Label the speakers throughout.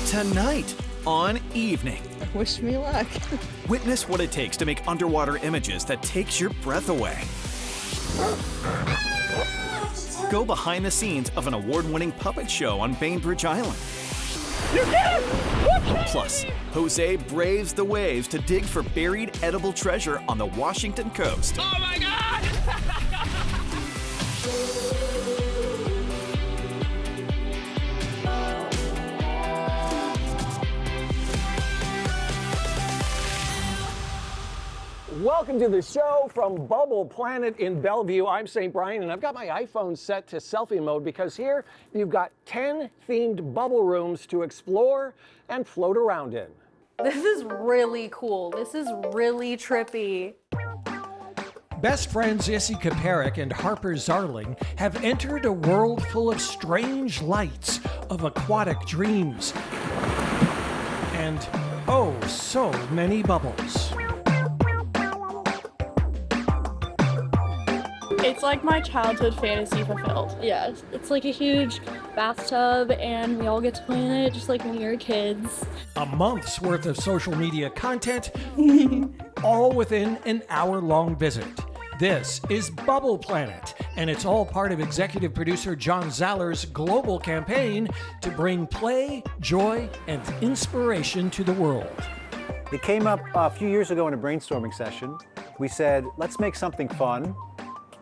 Speaker 1: Tonight on Evening.
Speaker 2: Wish me luck.
Speaker 1: Witness what it takes to make underwater images that takes your breath away. Go behind the scenes of an award-winning puppet show on Bainbridge Island.
Speaker 3: You get it!
Speaker 1: Plus, Jose braves the waves to dig for buried edible treasure on the Washington coast.
Speaker 3: Oh my God! Welcome to the show from Bubble Planet in Bellevue. I'm St. Brian, and I've got my iPhone set to selfie mode because here you've got 10 themed bubble rooms to explore and float around in.
Speaker 4: This is really cool. This is really trippy.
Speaker 5: Best friends Issy Kaparik and Harper Zarling have entered a world full of strange lights, of aquatic dreams, and oh, so many bubbles.
Speaker 6: It's like my childhood fantasy fulfilled. Yeah, it's like a huge bathtub and we all get to play in it just like when we were kids.
Speaker 5: A month's worth of social media content, all within an hour-long visit. This is Bubble Planet, and it's all part of executive producer John Zaller's global campaign to bring play, joy, and inspiration to the world.
Speaker 7: It came up a few years ago in a brainstorming session. We said, let's make something fun.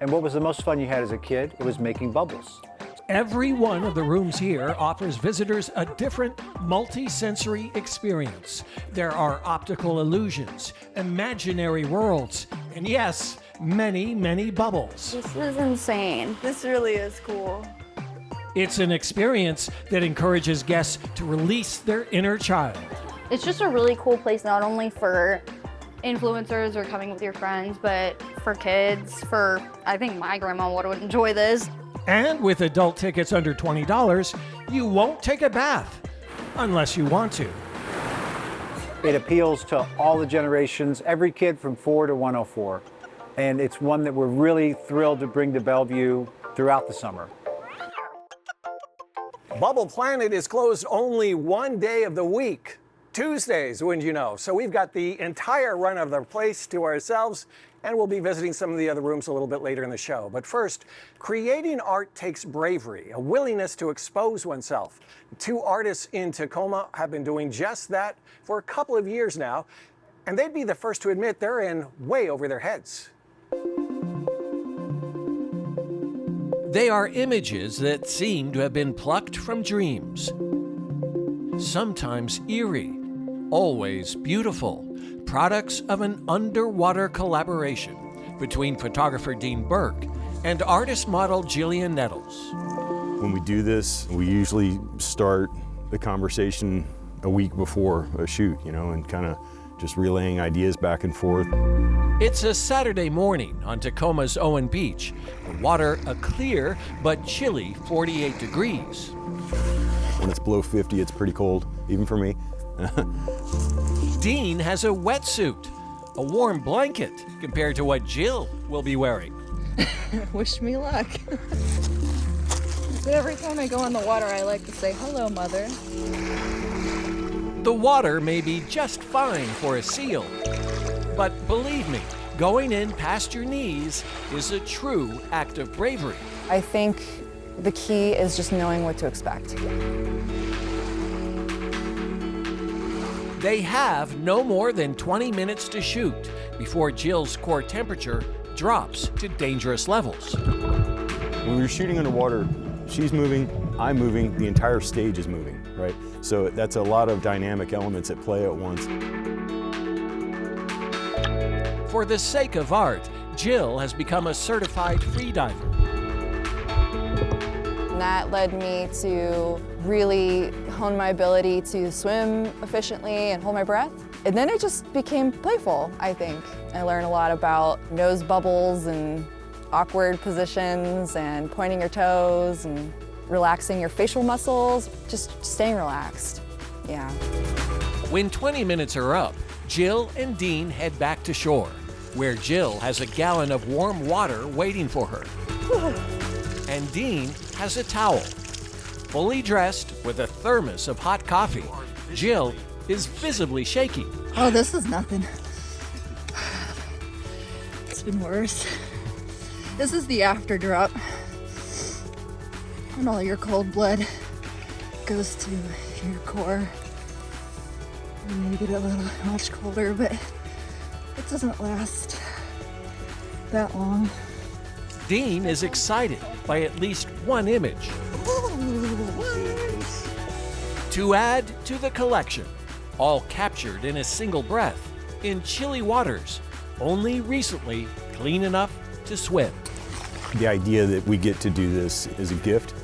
Speaker 7: And what was the most fun you had as a kid? It was making bubbles.
Speaker 5: Every one of the rooms here offers visitors a different multi-sensory experience. There are optical illusions, imaginary worlds, and yes, many, many bubbles.
Speaker 6: This is insane.
Speaker 4: This really is cool.
Speaker 5: It's an experience that encourages guests to release their inner child.
Speaker 6: It's just a really cool place, not only for influencers or coming with your friends, but for kids, I think my grandma would enjoy this.
Speaker 5: And with adult tickets under $20, you won't take a bath, unless you want to.
Speaker 7: It appeals to all the generations, every kid from 4 to 104. And it's one that we're really thrilled to bring to Bellevue throughout the summer.
Speaker 3: Bubble Planet is closed only one day of the week. Tuesdays, wouldn't you know? So we've got the entire run of the place to ourselves, and we'll be visiting some of the other rooms a little bit later in the show. But first, creating art takes bravery, a willingness to expose oneself. Two artists in Tacoma have been doing just that for a couple of years now, and they'd be the first to admit they're in way over their heads.
Speaker 5: They are images that seem to have been plucked from dreams. Sometimes eerie, always beautiful, products of an underwater collaboration between photographer Dean Burke and artist-model Jillian Nettles.
Speaker 8: When we do this, we usually start the conversation a week before a shoot, and kind of just relaying ideas back and forth.
Speaker 5: It's a Saturday morning on Tacoma's Owen Beach. The water a clear but chilly 48 degrees.
Speaker 8: When it's below 50, it's pretty cold, even for me.
Speaker 5: Dean has a wetsuit, a warm blanket compared to what Jill will be wearing.
Speaker 2: Wish me luck. But every time I go in the water, I like to say, hello, mother.
Speaker 5: The water may be just fine for a seal, but believe me, going in past your knees is a true act of bravery.
Speaker 9: I think the key is just knowing what to expect.
Speaker 5: They have no more than 20 minutes to shoot before Jill's core temperature drops to dangerous levels.
Speaker 8: When we're shooting underwater, she's moving, I'm moving, the entire stage is moving, right? So that's a lot of dynamic elements at play at once.
Speaker 5: For the sake of art, Jill has become a certified freediver.
Speaker 9: And that led me to really hone my ability to swim efficiently and hold my breath. And then it just became playful, I think. I learned a lot about nose bubbles and awkward positions and pointing your toes and relaxing your facial muscles, just staying relaxed, yeah.
Speaker 5: When 20 minutes are up, Jill and Dean head back to shore, where Jill has a gallon of warm water waiting for her. And Dean has a towel. Fully dressed with a thermos of hot coffee, Jill is visibly shaking.
Speaker 2: Oh, this is nothing. It's been worse. This is the after drop. And all your cold blood goes to your core. And you get a little much colder, but it doesn't last that long.
Speaker 5: Dean is excited by at least one image. To add to the collection, all captured in a single breath, in chilly waters, only recently clean enough to swim.
Speaker 8: The idea that we get to do this is a gift,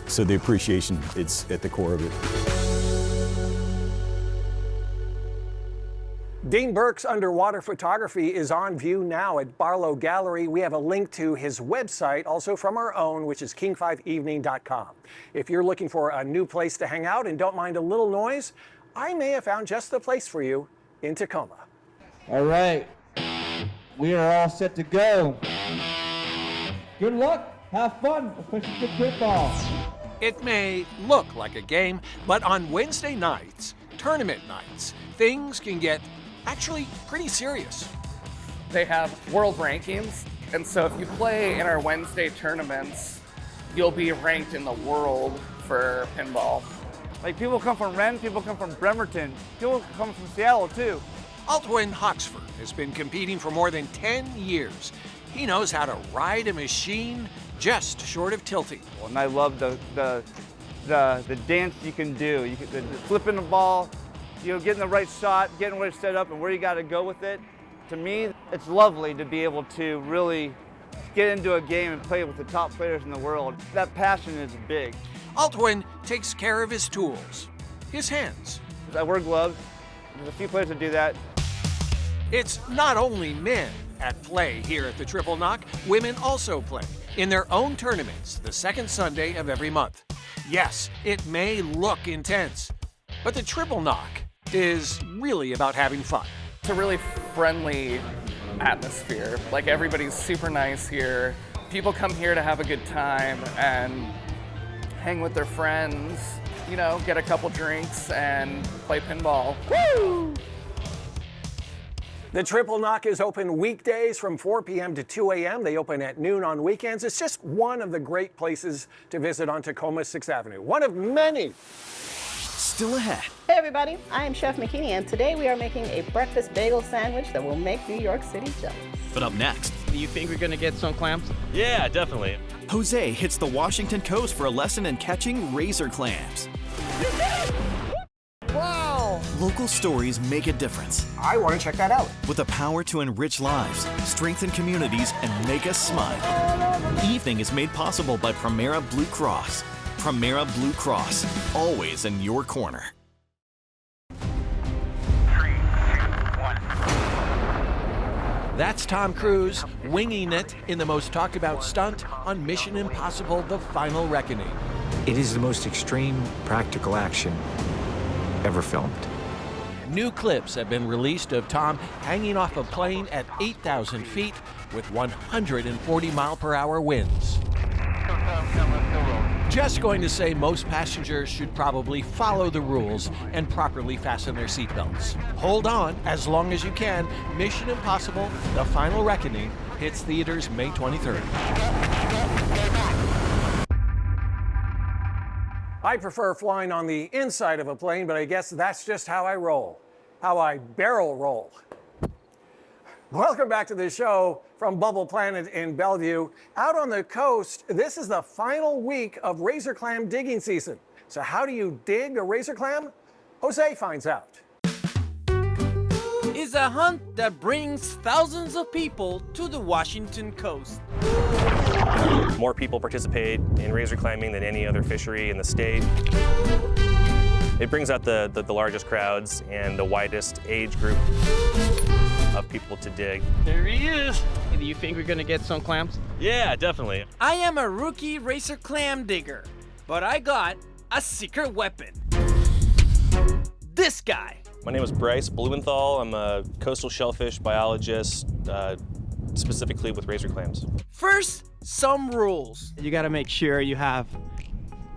Speaker 8: so the appreciation, it's at the core of it.
Speaker 3: Dean Burke's underwater photography is on view now at Barlow Gallery. We have a link to his website, also from our own, which is king5evening.com. If you're looking for a new place to hang out and don't mind a little noise, I may have found just the place for you in Tacoma.
Speaker 10: All right, we are all set to go. Good luck, have fun, especially the football.
Speaker 5: It may look like a game, but on Wednesday nights, tournament nights, things can get actually pretty serious.
Speaker 11: They have world rankings, and so if you play in our Wednesday tournaments, you'll be ranked in the world for pinball.
Speaker 12: Like, people come from Rennes, people come from Bremerton, people come from Seattle too.
Speaker 5: Altwin Hoxford has been competing for more than 10 years. He knows how to ride a machine just short of tilting.
Speaker 12: And I love the dance you can do. The flipping the ball, getting the right shot, getting where it's set up and where you got to go with it. To me, it's lovely to be able to really get into a game and play with the top players in the world. That passion is big.
Speaker 5: Altwin takes care of his tools, his hands.
Speaker 12: I wear gloves. There's a few players that do that.
Speaker 5: It's not only men at play here at the Triple Knock, women also play in their own tournaments the second Sunday of every month. Yes, it may look intense, but the Triple Knock is really about having fun.
Speaker 11: It's a really friendly atmosphere. Like, everybody's super nice here. People come here to have a good time and hang with their friends, get a couple drinks and play pinball. Woo!
Speaker 3: The Triple Knock is open weekdays from 4 p.m. to 2 a.m. They open at noon on weekends. It's just one of the great places to visit on Tacoma's 6th Avenue. One of many.
Speaker 1: Still ahead.
Speaker 13: Hey everybody, I am Chef McKinney, and today we are making a breakfast bagel sandwich that will make New York City jealous.
Speaker 1: But up next,
Speaker 14: do you think we're gonna get some clams?
Speaker 1: Yeah, definitely. Jose hits the Washington coast for a lesson in catching razor clams.
Speaker 3: Wow!
Speaker 1: Local stories make a difference.
Speaker 3: I want to check that out.
Speaker 1: With the power to enrich lives, strengthen communities, and make us smile. Evening is made possible by Primera Blue Cross. Primera Blue Cross, always in your corner.
Speaker 15: 3, 2, 1.
Speaker 5: That's Tom Cruise winging it in the most talked about stunt on Mission Impossible: The Final Reckoning.
Speaker 16: It is the most extreme practical action ever filmed.
Speaker 5: New clips have been released of Tom hanging off a plane at 8,000 feet with 140-mile-per-hour winds. Just going to say most passengers should probably follow the rules and properly fasten their seatbelts. Hold on as long as you can. Mission Impossible: The Final Reckoning hits theaters May 23rd.
Speaker 3: I prefer flying on the inside of a plane, but I guess that's just how I roll, how I barrel roll. Welcome back to the show from Bubble Planet in Bellevue. Out on the coast, this is the final week of razor clam digging season. So how do you dig a razor clam? Jose finds out.
Speaker 14: It's a hunt that brings thousands of people to the Washington coast.
Speaker 17: More people participate in razor clamming than any other fishery in the state. It brings out the largest crowds and the widest age group of people to dig.
Speaker 14: There he is. Do you think we're gonna get some clams?
Speaker 17: Yeah, definitely.
Speaker 14: I am a rookie razor clam digger, but I got a secret weapon. This guy.
Speaker 17: My name is Bryce Blumenthal. I'm a coastal shellfish biologist, specifically with razor clams.
Speaker 14: First, some rules. You gotta make sure you have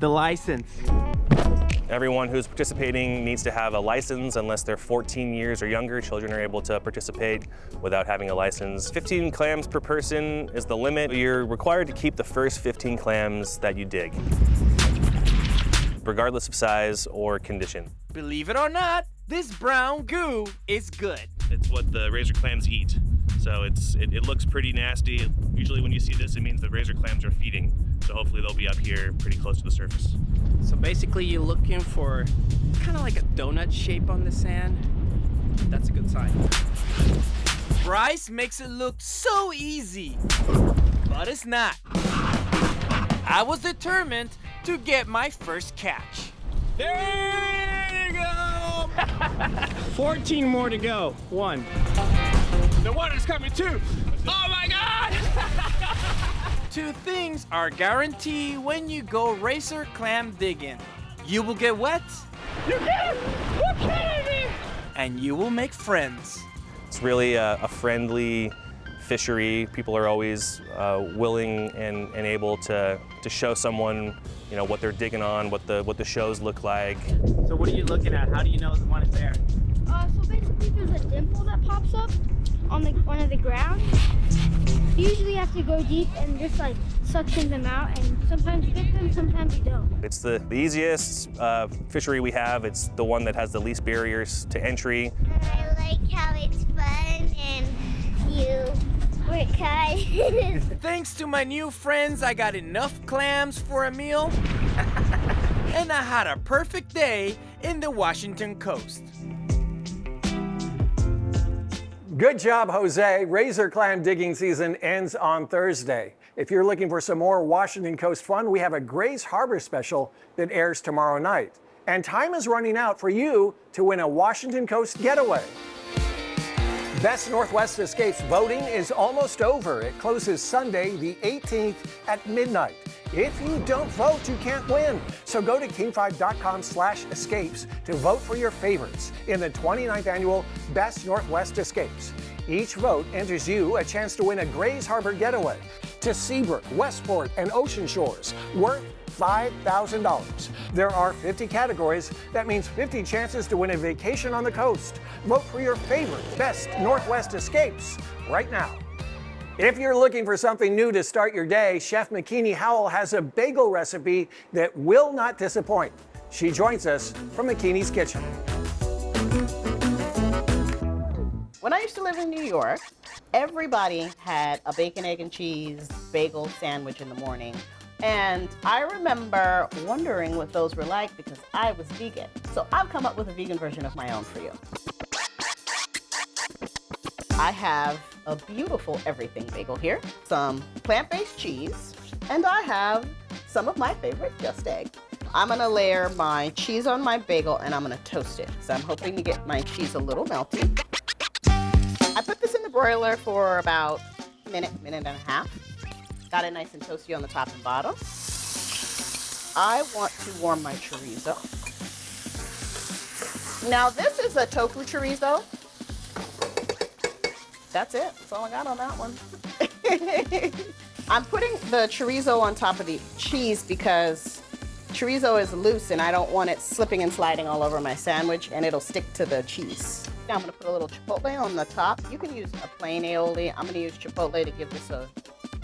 Speaker 14: the license.
Speaker 17: Everyone who's participating needs to have a license unless they're 14 years or younger. Children are able to participate without having a license. 15 clams per person is the limit. You're required to keep the first 15 clams that you dig, regardless of size or condition.
Speaker 14: Believe it or not, this brown goo is good.
Speaker 17: It's what the razor clams eat. So it looks pretty nasty. Usually when you see this, it means the razor clams are feeding. So hopefully they'll be up here pretty close to the surface.
Speaker 14: So basically you're looking for kind of like a donut shape on the sand. That's a good sign. Bryce makes it look so easy, but it's not. I was determined to get my first catch. There you go!
Speaker 10: 14 more to go. 1.
Speaker 14: The water's coming too! Oh my God! 2 things are guaranteed when you go racer clam digging. You will get wet.
Speaker 10: You get it! You're kidding me!
Speaker 14: And you will make friends.
Speaker 17: It's really a friendly fishery. People are always willing and able to show someone, you know, what they're digging on, what the shows look like.
Speaker 10: So what are you looking at? How do you know the one is there?
Speaker 18: So basically there's a dimple that pops up on the ground. You usually have to go deep and just like suction them out, and sometimes you get them, sometimes you don't.
Speaker 17: It's the easiest fishery we have. It's the one that has the least barriers to entry.
Speaker 18: I like how it's fun and you work hard.
Speaker 14: Thanks to my new friends, I got enough clams for a meal. And I had a perfect day in the Washington coast.
Speaker 3: Good job, Jose. Razor clam digging season ends on Thursday. If you're looking for some more Washington Coast fun, we have a Grays Harbor special that airs tomorrow night. And time is running out for you to win a Washington Coast getaway. Best Northwest Escapes voting is almost over. It closes Sunday, the 18th at midnight. If you don't vote, you can't win. So go to king5.com/escapes to vote for your favorites in the 29th annual Best Northwest Escapes. Each vote enters you a chance to win a Grays Harbor getaway to Seabrook, Westport, and Ocean Shores worth $5,000. There are 50 categories. That means 50 chances to win a vacation on the coast. Vote for your favorite Best Northwest Escapes right now. If you're looking for something new to start your day, Chef McKinney Howell has a bagel recipe that will not disappoint. She joins us from McKinney's Kitchen.
Speaker 13: When I used to live in New York, everybody had a bacon, egg, and cheese bagel sandwich in the morning. And I remember wondering what those were like because I was vegan. So I've come up with a vegan version of my own for you. I have a beautiful everything bagel here, some plant-based cheese, and I have some of my favorite just egg. I'm gonna layer my cheese on my bagel and I'm gonna toast it. So I'm hoping to get my cheese a little melty. I put this in the broiler for about a minute and a half. Got it nice and toasty on the top and bottom. I want to warm my chorizo. Now this is a tofu chorizo. That's it. That's all I got on that one. I'm putting the chorizo on top of the cheese because chorizo is loose and I don't want it slipping and sliding all over my sandwich and it'll stick to the cheese. Now I'm gonna put a little chipotle on the top. You can use a plain aioli. I'm gonna use chipotle to give this a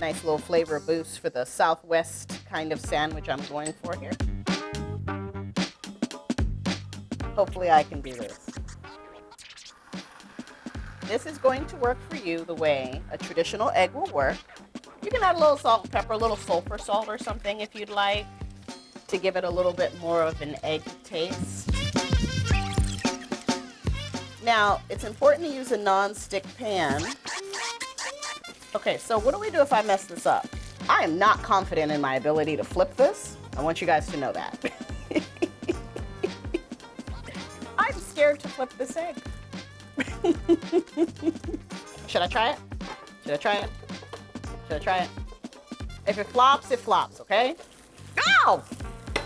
Speaker 13: nice little flavor boost for the Southwest kind of sandwich I'm going for here. Hopefully I can do this. This is going to work for you the way a traditional egg will work. You can add a little salt and pepper, a little sulfur salt or something if you'd like to give it a little bit more of an egg taste. Now, it's important to use a non-stick pan. Okay, so what do we do if I mess this up? I am not confident in my ability to flip this. I want you guys to know that. I'm scared to flip this egg. Should I try it? Should I try it? Should I try it? If it flops, okay? Ow!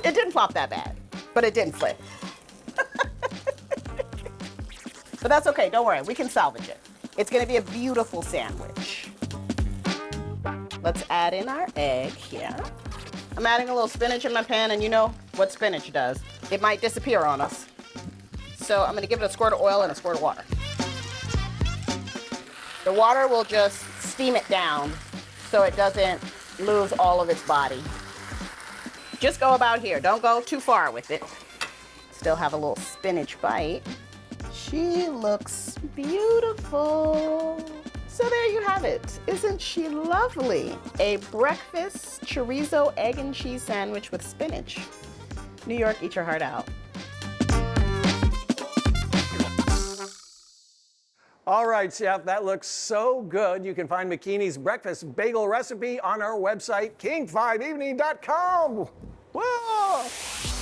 Speaker 13: It didn't flop that bad, but it didn't flip. But that's okay, don't worry, we can salvage it. It's gonna be a beautiful sandwich. Let's add in our egg here. I'm adding a little spinach in my pan, and you know what spinach does. it might disappear on us. So I'm gonna give it a squirt of oil and a squirt of water. The water will just steam it down so it doesn't lose all of its body. Just go about here, don't go too far with it. Still have a little spinach bite. She looks beautiful. So there you have it. Isn't she lovely? A breakfast chorizo, egg and cheese sandwich with spinach. New York, eat your heart out.
Speaker 3: All right, Chef, that looks so good. You can find McKinney's breakfast bagel recipe on our website, king5evening.com. Whoa!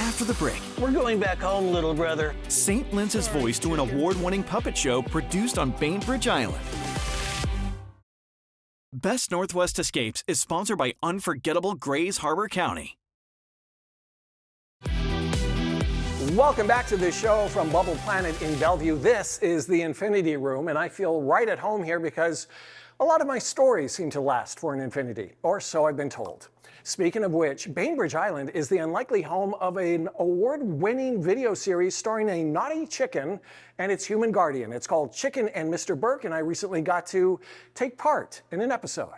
Speaker 1: After the break,
Speaker 19: we're going back home, little brother.
Speaker 1: St. lends his voice to an award-winning puppet show produced on Bainbridge Island. Best Northwest Escapes is sponsored by unforgettable Grays Harbor County.
Speaker 3: Welcome back to the show from Bubble Planet in Bellevue. This is the Infinity Room, and I feel right at home here because a lot of my stories seem to last for an infinity, or so I've been told. Speaking of which, Bainbridge Island is the unlikely home of an award-winning video series starring a naughty chicken and its human guardian. It's called Chicken and Mr. Burke, and I recently got to take part in an episode.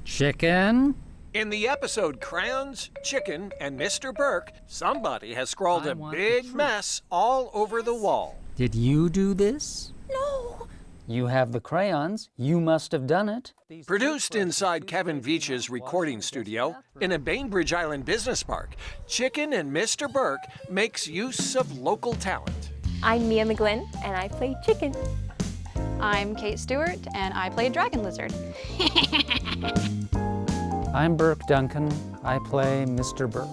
Speaker 20: Chicken?
Speaker 5: In the episode Crayons, Chicken, and Mr. Burke, somebody has scrawled a big mess all over the wall.
Speaker 20: Did you do this?
Speaker 21: No.
Speaker 20: You have the crayons. You must have done it.
Speaker 5: Produced inside Kevin Veach's recording studio in a Bainbridge Island business park, Chicken and Mr. Burke makes use of local talent.
Speaker 22: I'm Mia McGlynn, and I play Chicken.
Speaker 6: I'm Kate Stewart, and I play Dragon Lizard.
Speaker 20: I'm Burke Duncan. I play Mr. Burke.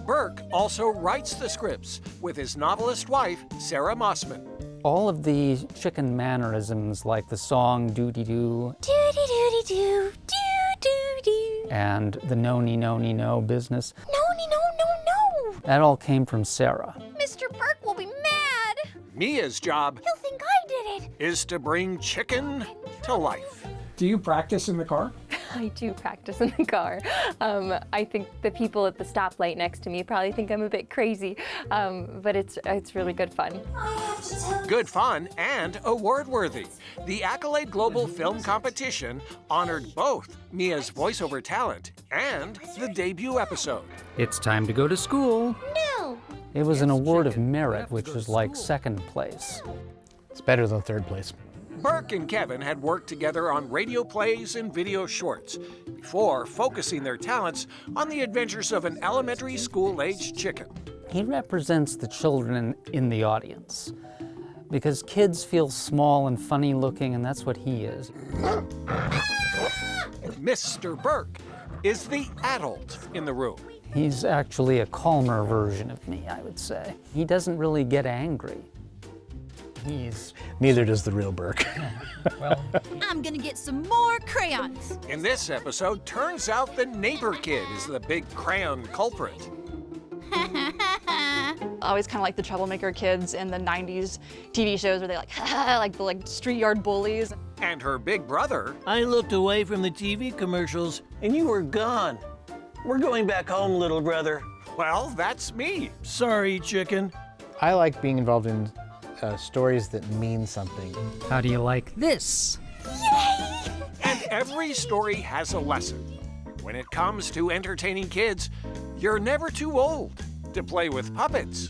Speaker 5: Burke also writes the scripts with his novelist wife, Sarah Mossman.
Speaker 20: All of the chicken mannerisms, like the song doo-dee-doo,
Speaker 21: Doo-dee-doo-dee-doo, doo-doo-doo.
Speaker 20: and the no-nee-no-nee-no business,
Speaker 21: No-nee-no-no-no.
Speaker 20: that all came from Sarah.
Speaker 21: Mr. Burke will be mad.
Speaker 5: Mia's job
Speaker 21: He'll think I did it.
Speaker 5: is to bring Chicken to life. Do you practice in the car?
Speaker 22: I do practice in the car. I think the people at the stoplight next to me probably think I'm a bit crazy, but it's really good fun.
Speaker 5: Good fun and award-worthy. The Accolade Global Film Competition honored both Mia's voiceover talent and the debut episode.
Speaker 20: It's time to go to school.
Speaker 21: No.
Speaker 20: It was an award of merit, which was like second place.
Speaker 23: It's better than third place.
Speaker 5: Burke and Kevin had worked together on radio plays and video shorts before focusing their talents on the adventures of an elementary school-aged chicken.
Speaker 20: He represents the children in the audience because kids feel small and funny looking, and that's what he is.
Speaker 5: Mr. Burke is the adult in the room.
Speaker 20: He's actually a calmer version of me, I would say. He doesn't really get angry.
Speaker 23: Neither does the real Burke.
Speaker 21: I'm gonna get some more crayons.
Speaker 5: In this episode, turns out the neighbor kid is the big crayon culprit.
Speaker 6: Always kind of like the troublemaker kids in the 90s TV shows where they like the street yard bullies.
Speaker 5: And her big brother.
Speaker 19: I looked away from the TV commercials and you were gone. We're going back home, little brother.
Speaker 5: Well, that's me.
Speaker 19: Sorry, Chicken.
Speaker 23: I like being involved in stories that mean something.
Speaker 20: How do you like this?
Speaker 21: Yay!
Speaker 5: And every story has a lesson. When it comes to entertaining kids, you're never too old to play with puppets.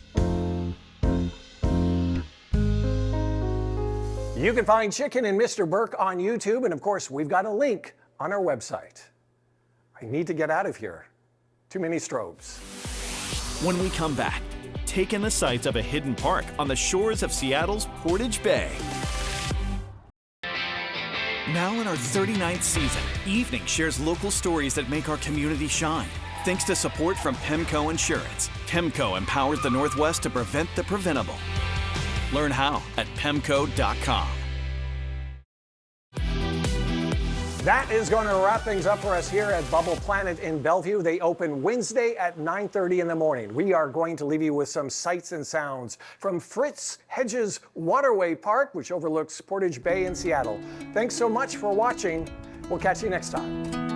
Speaker 3: You can find Chicken and Mr. Burke on YouTube, and of course, we've got a link on our website. I need to get out of here. Too many strobes.
Speaker 1: When we come back, take in the sights of a hidden park on the shores of Seattle's Portage Bay. Now in our 39th season, Evening shares local stories that make our community shine. Thanks to support from PEMCO Insurance. PEMCO empowers the Northwest to prevent the preventable. Learn how at PEMCO.com.
Speaker 3: That is going to wrap things up for us here at Bubble Planet in Bellevue. They open Wednesday at 9:30 in the morning. We are going to leave you with some sights and sounds from Fritz Hedges Waterway Park, which overlooks Portage Bay in Seattle. Thanks so much for watching. We'll catch you next time.